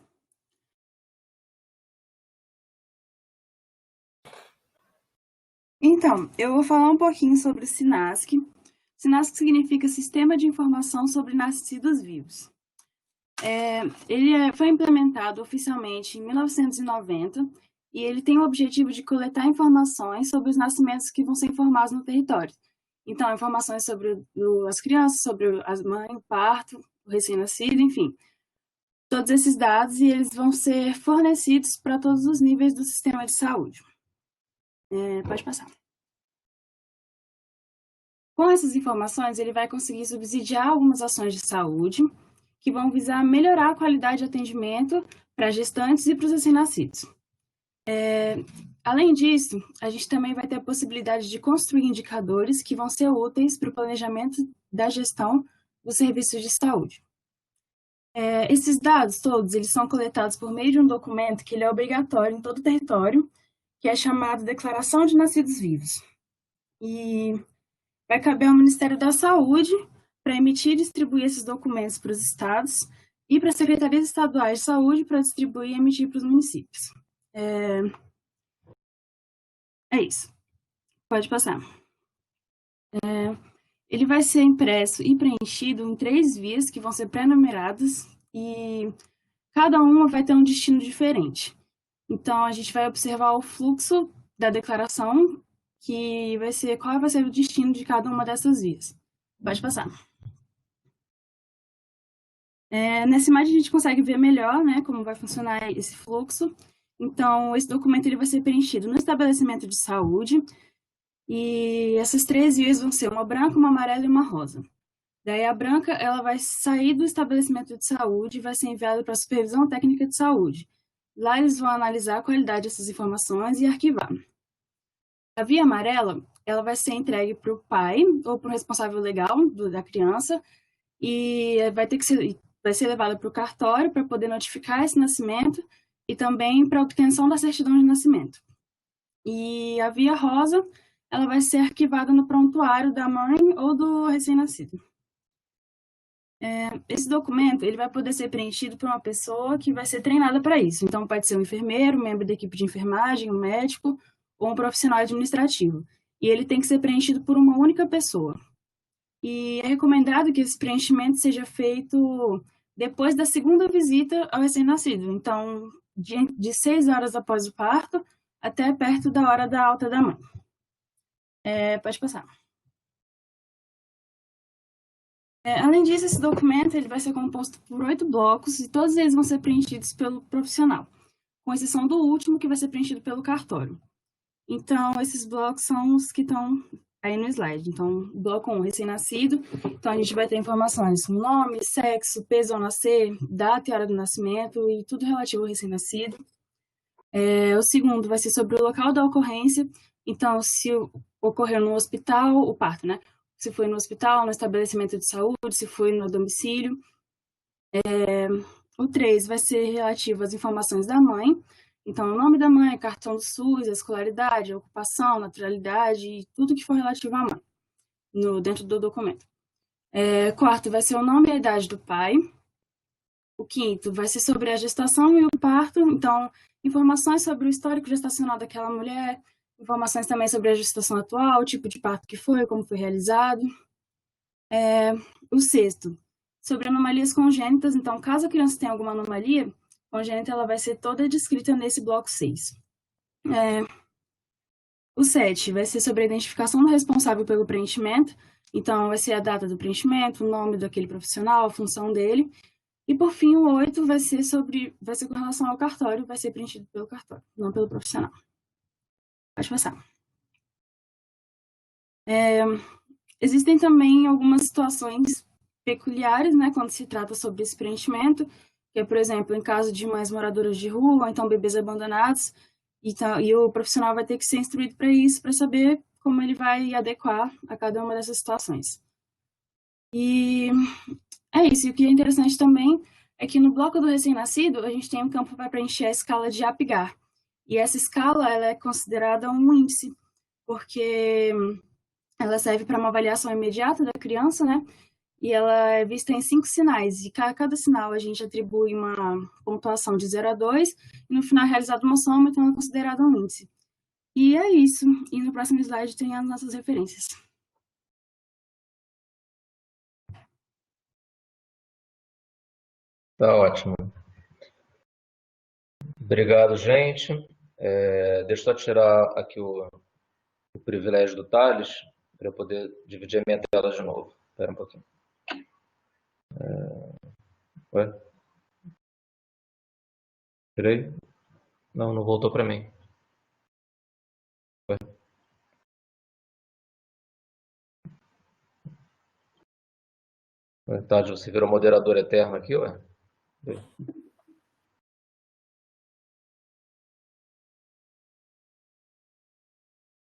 Então, eu vou falar um pouquinho sobre o SINASC. SINASC significa Sistema de Informação sobre Nascidos Vivos. Ele foi implementado oficialmente em 1990 e ele tem o objetivo de coletar informações sobre os nascimentos que vão ser informados no território. Então, informações sobre as crianças, sobre as mães, o parto, o recém-nascido, enfim. Todos esses dados e eles vão ser fornecidos para todos os níveis do sistema de saúde. Pode passar. Com essas informações, ele vai conseguir subsidiar algumas ações de saúde que vão visar melhorar a qualidade de atendimento para gestantes e para os recém-nascidos. Além disso, a gente também vai ter a possibilidade de construir indicadores que vão ser úteis para o planejamento da gestão dos serviços de saúde. Esses dados todos, eles são coletados por meio de um documento que ele é obrigatório em todo o território, que é chamado Declaração de Nascidos Vivos. E vai caber ao Ministério da Saúde para emitir e distribuir esses documentos para os estados e para as secretarias estaduais de saúde para distribuir e emitir para os municípios. É isso. Pode passar. Ele vai ser impresso e preenchido em 3 vias que vão ser pré-numeradas e cada uma vai ter um destino diferente. Então, a gente vai observar o fluxo da declaração, que vai ser qual vai ser o destino de cada uma dessas vias. Pode passar. Nessa imagem a gente consegue ver melhor, né, como vai funcionar esse fluxo. Então, esse documento ele vai ser preenchido no estabelecimento de saúde, e essas 3 vias vão ser uma branca, uma amarela e uma rosa. Daí a branca, ela vai sair do estabelecimento de saúde e vai ser enviada para a supervisão técnica de saúde. Lá eles vão analisar a qualidade dessas informações e arquivar. A via amarela, ela vai ser entregue para o pai ou para o responsável legal da criança e vai ser levada para o cartório para poder notificar esse nascimento e também para a obtenção da certidão de nascimento. E a via rosa, ela vai ser arquivada no prontuário da mãe ou do recém-nascido. Esse documento ele vai poder ser preenchido por uma pessoa que vai ser treinada para isso. Então, pode ser um enfermeiro, um membro da equipe de enfermagem, um médico ou um profissional administrativo. E ele tem que ser preenchido por uma única pessoa. E é recomendado que esse preenchimento seja feito depois da segunda visita ao recém-nascido. Então, de 6 horas após o parto até perto da hora da alta da mãe. Pode passar. Além disso, esse documento ele vai ser composto por 8 blocos e todos eles vão ser preenchidos pelo profissional, com exceção do último, que vai ser preenchido pelo cartório. Então, esses blocos são os que estão aí no slide. Então, bloco 1, recém-nascido. Então, a gente vai ter informações como nome, sexo, peso ao nascer, data e hora do nascimento e tudo relativo ao recém-nascido. O segundo vai ser sobre o local da ocorrência. Então, se ocorreu no hospital, o parto, né? Se foi no hospital, no estabelecimento de saúde, se foi no domicílio. O 3 vai ser relativo às informações da mãe. Então, o nome da mãe, cartão do SUS, a escolaridade, a ocupação, naturalidade e tudo que for relativo à mãe, dentro do documento. Quarto vai ser o nome e a idade do pai. O quinto vai ser sobre a gestação e o parto. Então, informações sobre o histórico gestacional daquela mulher, informações também sobre a gestação atual, o tipo de parto que foi, como foi realizado. O sexto, sobre anomalias congênitas. Então, caso a criança tenha alguma anomalia congênita, ela vai ser toda descrita nesse bloco 6. O 7 vai ser sobre a identificação do responsável pelo preenchimento. Então, vai ser a data do preenchimento, o nome daquele profissional, a função dele. E, por fim, o 8 vai ser com relação ao cartório, vai ser preenchido pelo cartório, não pelo profissional. Pode passar. Existem também algumas situações peculiares, né, quando se trata sobre esse preenchimento, que é, por exemplo, em caso de mães moradoras de rua, ou então bebês abandonados, e o profissional vai ter que ser instruído para isso, para saber como ele vai adequar a cada uma dessas situações. E é isso. E o que é interessante também é que no bloco do recém-nascido, a gente tem um campo para preencher a escala de APGAR. E essa escala ela é considerada um índice, porque ela serve para uma avaliação imediata da criança, né? E ela é vista em 5 sinais. E cada sinal a gente atribui uma pontuação de 0 a 2, e no final é realizada uma soma, então é considerada um índice. E é isso. E no próximo slide tem as nossas referências. Tá ótimo. Obrigado, gente. Deixa eu só tirar aqui o privilégio do Thales, para eu poder dividir a minha tela de novo. Espera um pouquinho. Ué? Tirei? Não voltou para mim. Tade, você virou moderador eterno aqui, ué?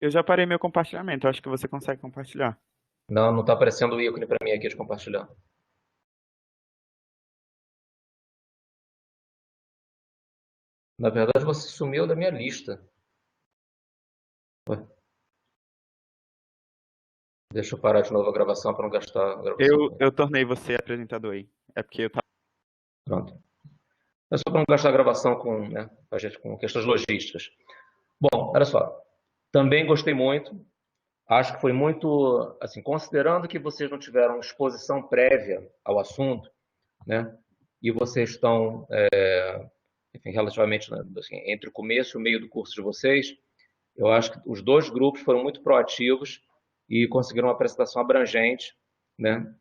Eu já parei meu compartilhamento, acho que você consegue compartilhar. Não, não está aparecendo o ícone para mim aqui de compartilhar. Na verdade, você sumiu da minha lista. Ué. Deixa eu parar de novo a gravação para não gastar a gravação. Eu tornei você apresentador aí. É porque eu tava. Pronto. É só para não gastar a gravação com, né, a gente, com questões logísticas. Bom, olha só. Também gostei muito. Acho que foi muito, assim, considerando que vocês não tiveram exposição prévia ao assunto, né? E vocês estão, enfim, relativamente, né, assim, entre o começo e o meio do curso de vocês, eu acho que os dois grupos foram muito proativos e conseguiram uma apresentação abrangente, né?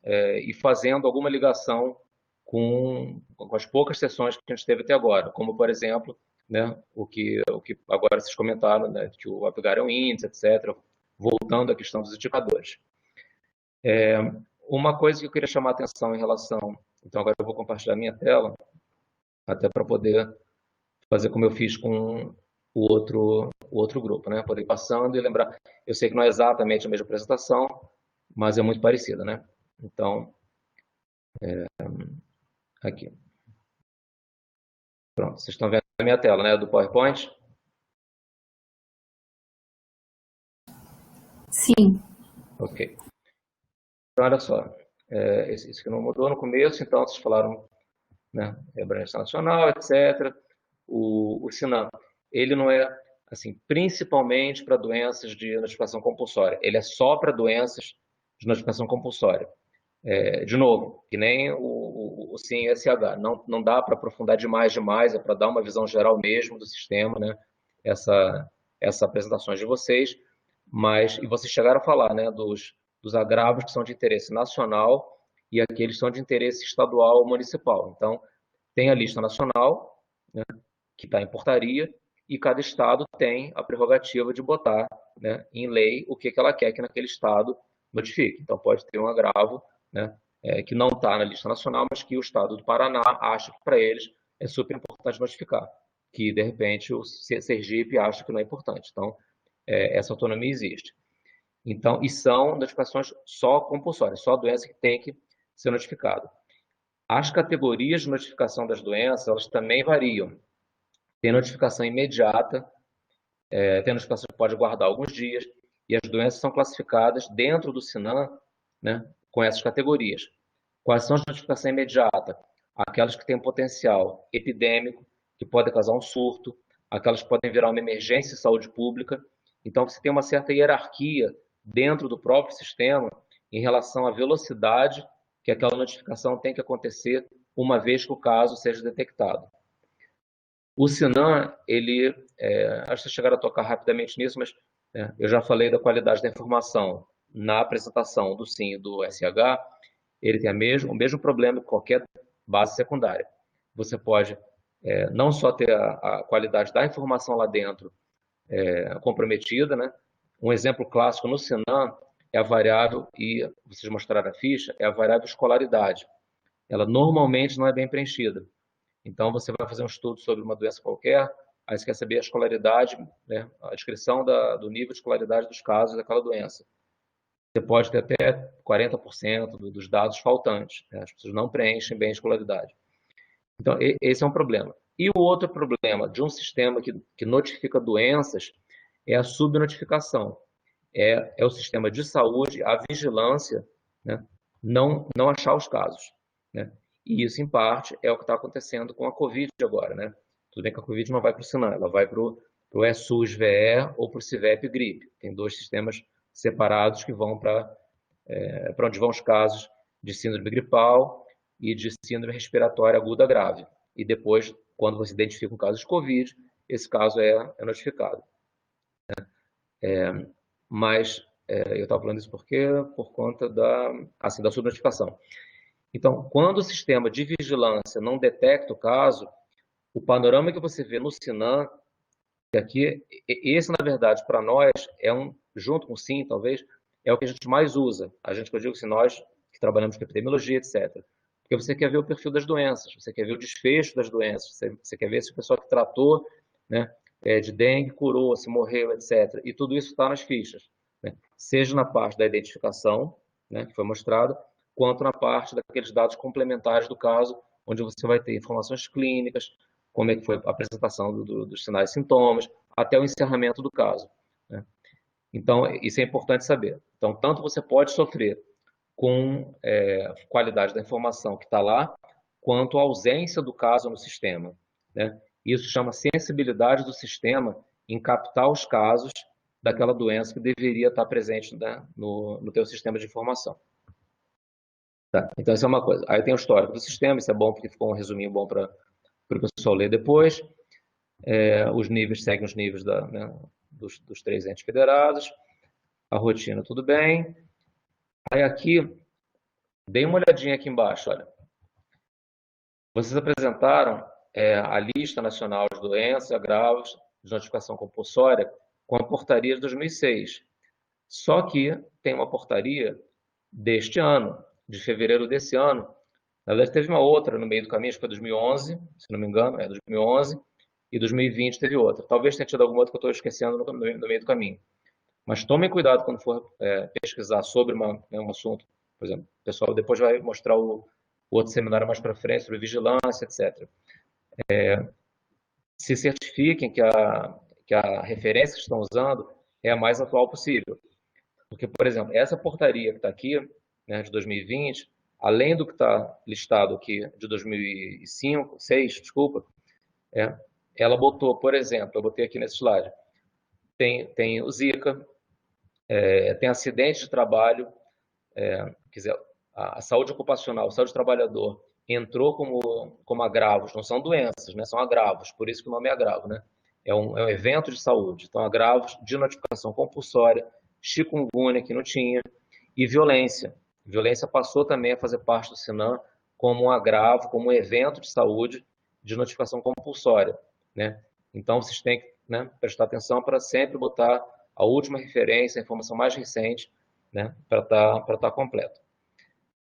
E fazendo alguma ligação com as poucas sessões que a gente teve até agora, como, por exemplo, né, o que agora vocês comentaram, né, que o Apgar é um índice, etc., voltando à questão dos indicadores. Uma coisa que eu queria chamar a atenção em relação... Então, agora eu vou compartilhar minha tela, até para poder fazer como eu fiz com o outro grupo, né? Poder ir passando e lembrar. Eu sei que não é exatamente a mesma apresentação, mas é muito parecida, né? Então, aqui. Pronto, vocês estão vendo a minha tela, né? Do PowerPoint? Sim. Ok. Então, olha só. Isso que não mudou no começo, então vocês falaram, né? Abrangência nacional, etc. O SINAM, ele não é, assim, principalmente para doenças de notificação compulsória. Ele é só para doenças de notificação compulsória. De novo, que nem o SIM-SH, não dá para aprofundar demais, é para dar uma visão geral mesmo do sistema, né? Essas apresentações de vocês, e vocês chegaram a falar, né, dos agravos que são de interesse nacional e aqueles que são de interesse estadual ou municipal. Então, tem a lista nacional, né, que está em portaria, e cada estado tem a prerrogativa de botar, né, em lei o que ela quer que naquele estado notifique. Então, pode ter um agravo, né, que não está na lista nacional, mas que o estado do Paraná acha que para eles é super importante notificar, que de repente o Sergipe acha que não é importante. Então, essa autonomia existe. Então, e são notificações só compulsórias, só a doença que tem que ser notificada. As categorias de notificação das doenças, elas também variam. Tem notificação imediata, tem notificação que pode guardar alguns dias, e as doenças são classificadas dentro do SINAM, né, com essas categorias. Quais são as notificações imediatas? Aquelas que têm um potencial epidêmico, que podem causar um surto, aquelas que podem virar uma emergência de saúde pública. Então, você tem uma certa hierarquia dentro do próprio sistema em relação à velocidade que aquela notificação tem que acontecer uma vez que o caso seja detectado. O SINAM, acho que vocês chegaram a tocar rapidamente nisso, mas eu já falei da qualidade da informação na apresentação do SIM e do SH. Ele tem o mesmo problema que qualquer base secundária. Você pode não só ter a qualidade da informação lá dentro comprometida, né? Um exemplo clássico no SINAM é a variável, e vocês mostraram a ficha, é a variável escolaridade. Ela normalmente não é bem preenchida. Então, você vai fazer um estudo sobre uma doença qualquer, aí você quer saber a escolaridade, né, a descrição do nível de escolaridade dos casos daquela doença. Você pode ter até 40% dos dados faltantes, né? As pessoas não preenchem bem a escolaridade. Então, esse é um problema. E o outro problema de um sistema que notifica doenças é a subnotificação. É o sistema de saúde, a vigilância, né, não achar os casos, né? E isso, em parte, é o que está acontecendo com a Covid agora, né? Tudo bem que a Covid não vai para o SINAM, ela vai para o ESUS-VE ou para o CIVEP-GRIPE. Tem dois sistemas separados que vão para onde vão os casos de síndrome gripal e de síndrome respiratória aguda grave. E depois, quando você identifica um caso de Covid, esse caso é notificado. Mas eu estava falando isso por conta da subnotificação. Então, quando o sistema de vigilância não detecta o caso, o panorama que você vê no SINAM aqui, esse, na verdade, para nós, junto com o SIM, talvez, é o que a gente mais usa. A gente, que eu digo assim, nós que trabalhamos com epidemiologia, etc. Porque você quer ver o perfil das doenças, você quer ver o desfecho das doenças, você quer ver se o pessoal que tratou, né, de dengue curou, se morreu, etc. E tudo isso está nas fichas, né? Seja na parte da identificação, né, que foi mostrado, quanto na parte daqueles dados complementares do caso, onde você vai ter informações clínicas, como é que foi a apresentação dos sinais e sintomas, até o encerramento do caso, né? Então, isso é importante saber. Então, tanto você pode sofrer com qualidade da informação que está lá, quanto a ausência do caso no sistema, né? Isso chama sensibilidade do sistema em captar os casos daquela doença que deveria estar presente, né, no teu sistema de informação. Tá? Então, isso é uma coisa. Aí tem o histórico do sistema, isso é bom porque ficou um resuminho bom para o pessoal ler depois. Os níveis seguem os níveis né, dos 3 entes federados. A rotina, tudo bem. Aí aqui, dei uma olhadinha aqui embaixo, olha. Vocês apresentaram a lista nacional de doenças, agravos, de notificação compulsória, com a portaria de 2006. Só que tem uma portaria deste ano, de fevereiro desse ano. Na verdade, teve uma outra no meio do caminho, acho que foi 2011, se não me engano, 2011, e 2020 teve outra. Talvez tenha tido alguma outra que eu estou esquecendo no meio do caminho. Mas tomem cuidado quando for pesquisar sobre um assunto. Por exemplo, o pessoal depois vai mostrar o outro seminário mais para frente sobre vigilância, etc. Se certifiquem que a referência que estão usando é a mais atual possível. Porque, por exemplo, essa portaria que está aqui, né, de 2020, além do que está listado aqui de 2005, 2006, desculpa, ela botou, por exemplo, eu botei aqui nesse slide, tem o Zika, tem acidente de trabalho, quer dizer, a saúde ocupacional, a saúde do trabalhador entrou como agravos, não são doenças, né, são agravos, por isso que o nome é agravo, né? É um evento de saúde, então agravos de notificação compulsória, chikungunya que não tinha, e violência. Violência passou também a fazer parte do SINAM como um agravo, como um evento de saúde de notificação compulsória, né? Então vocês têm que, né, prestar atenção para sempre botar a última referência, a informação mais recente, né, para tá completo.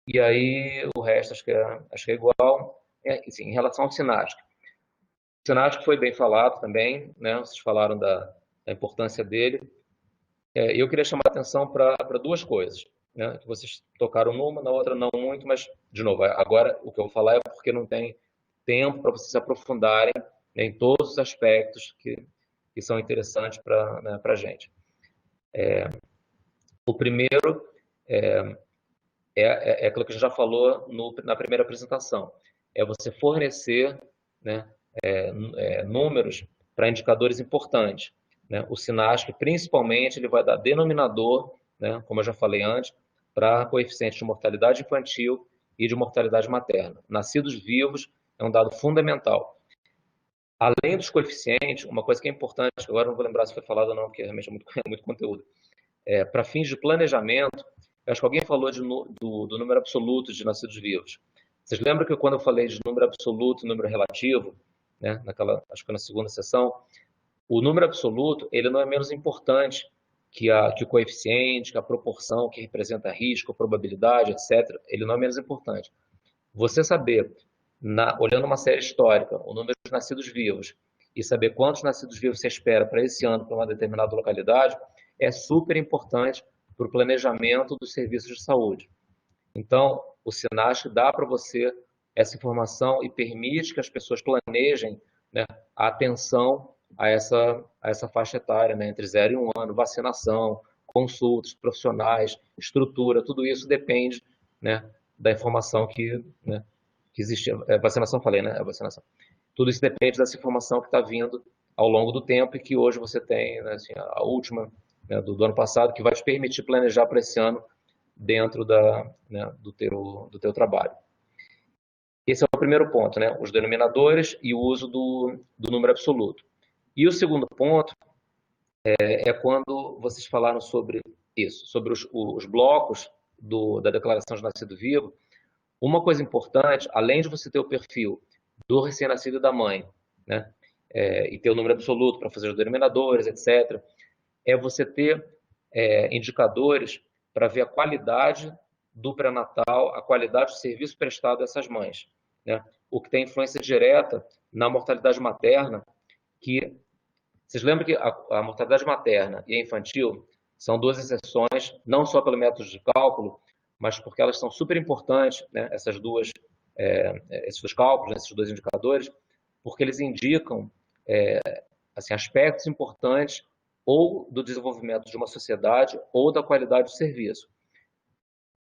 E aí o resto acho que é igual. Assim, em relação ao SINASC. O SINASC foi bem falado também, né? Vocês falaram da importância dele. Eu queria chamar a atenção para 2 coisas, né? Que vocês tocaram numa, na outra não muito, mas, de novo, agora o que eu vou falar é porque não tem tempo para vocês se aprofundarem, né, em todos os aspectos que são interessantes para, né, a gente. O primeiro é aquilo que a gente já falou na primeira apresentação, é você fornecer, né, números para indicadores importantes, né? O SINASC, principalmente, ele vai dar denominador, né, como eu já falei antes, para coeficiente de mortalidade infantil e de mortalidade materna. Nascidos vivos é um dado fundamental. Além dos coeficientes, uma coisa que é importante, agora não vou lembrar se foi falado ou não, porque realmente é muito conteúdo, para fins de planejamento, eu acho que alguém falou do número absoluto de nascidos vivos. Vocês lembram que quando eu falei de número absoluto e número relativo, né, acho que na segunda sessão, o número absoluto ele não é menos importante que o coeficiente, que a proporção que representa risco, probabilidade, etc. Ele não é menos importante. Você saber, olhando uma série histórica, o número de nascidos vivos e saber quantos nascidos vivos você espera para esse ano para uma determinada localidade é super importante para o planejamento dos serviços de saúde. Então, o SINASC dá para você essa informação e permite que as pessoas planejem, né, a atenção a essa faixa etária, né, entre 0 e 1 ano, vacinação, consultas, profissionais, estrutura, tudo isso depende, né, da informação né, que existe. Vacinação, falei, né? Vacinação. Tudo isso depende dessa informação que está vindo ao longo do tempo e que hoje você tem, né, assim, a última, né, do ano passado, que vai te permitir planejar para esse ano dentro né, do teu trabalho. Esse é o primeiro ponto, né? Os denominadores e o uso do número absoluto. E o segundo ponto é quando vocês falaram sobre isso, sobre os blocos da declaração de nascido vivo. Uma coisa importante, além de você ter o perfil do recém-nascido e da mãe, né? e ter o número absoluto para fazer os denominadores, etc. É você ter indicadores para ver a qualidade do pré-natal, a qualidade do serviço prestado a essas mães, né? O que tem influência direta na mortalidade materna, que vocês lembram que a mortalidade materna e a infantil são duas exceções, não só pelo método de cálculo, mas porque elas são super importantes, né? esses dois cálculos, né? Esses dois indicadores, porque eles indicam assim, aspectos importantes ou do desenvolvimento de uma sociedade ou da qualidade do serviço.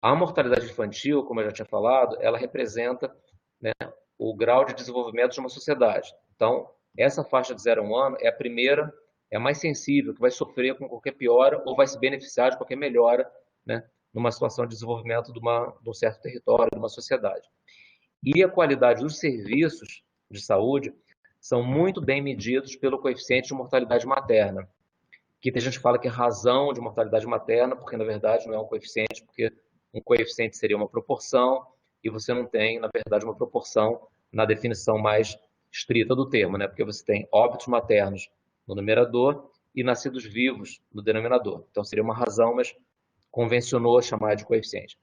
A mortalidade infantil, como eu já tinha falado, ela representa, né, o grau de desenvolvimento de uma sociedade. Então, essa faixa de 0 a 1 ano é a primeira, é a mais sensível, que vai sofrer com qualquer piora ou vai se beneficiar de qualquer melhora, né, numa situação de desenvolvimento de um certo território, de uma sociedade. E a qualidade dos serviços de saúde são muito bem medidos pelo coeficiente de mortalidade materna, que tem gente que fala que é razão de mortalidade materna, porque na verdade não é um coeficiente, porque um coeficiente seria uma proporção, e você não tem, na verdade, uma proporção na definição mais estrita do termo, né? Porque você tem óbitos maternos no numerador e nascidos vivos no denominador. Então seria uma razão, mas convencionou chamar de coeficiente.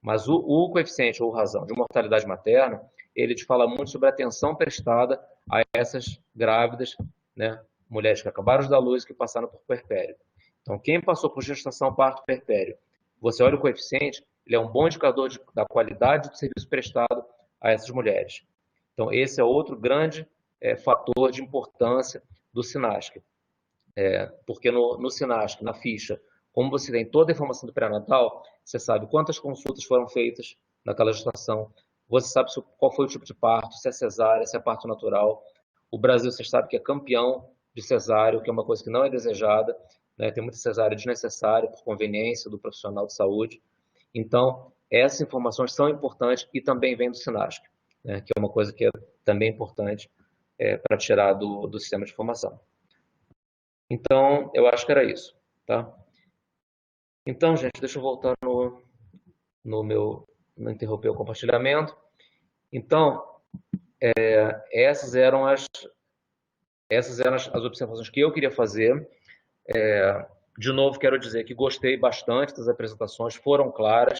Mas o coeficiente ou razão de mortalidade materna, ele te fala muito sobre a atenção prestada a essas grávidas, né? Mulheres que acabaram de dar luz e que passaram por puerpério. Então, quem passou por gestação, parto, puerpério, você olha o coeficiente, ele é um bom indicador da qualidade do serviço prestado a essas mulheres. Então, esse é outro grande fator de importância do SINASC. Porque no SINASC, na ficha, como você tem toda a informação do pré-natal, você sabe quantas consultas foram feitas naquela gestação, você sabe qual foi o tipo de parto, se é cesárea, se é parto natural. O Brasil, você sabe que é campeão de cesáreo, que é uma coisa que não é desejada, né? Tem muita cesárea desnecessária por conveniência do profissional de saúde. Então, essas informações são importantes e também vêm do SINASC, né? Que é uma coisa que é também importante para tirar do sistema de informação. Então, eu acho que era isso, tá? Então, gente, deixa eu voltar não interromper o compartilhamento. Então, essas eram as observações que eu queria fazer. De novo, quero dizer que gostei bastante das apresentações, foram claras,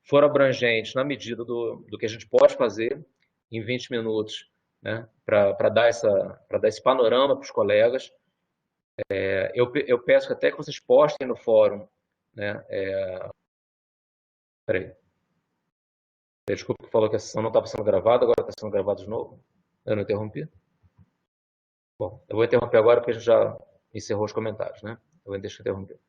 foram abrangentes na medida do que a gente pode fazer em 20 minutos, né, para dar esse panorama para os colegas. Eu peço até que vocês postem no fórum, né? Peraí. Desculpa que falou que a sessão não estava sendo gravada, agora está sendo gravada de novo. Eu não interrompi? Bom, eu vou interromper agora porque a gente já encerrou os comentários, né? Eu vou deixar interromper.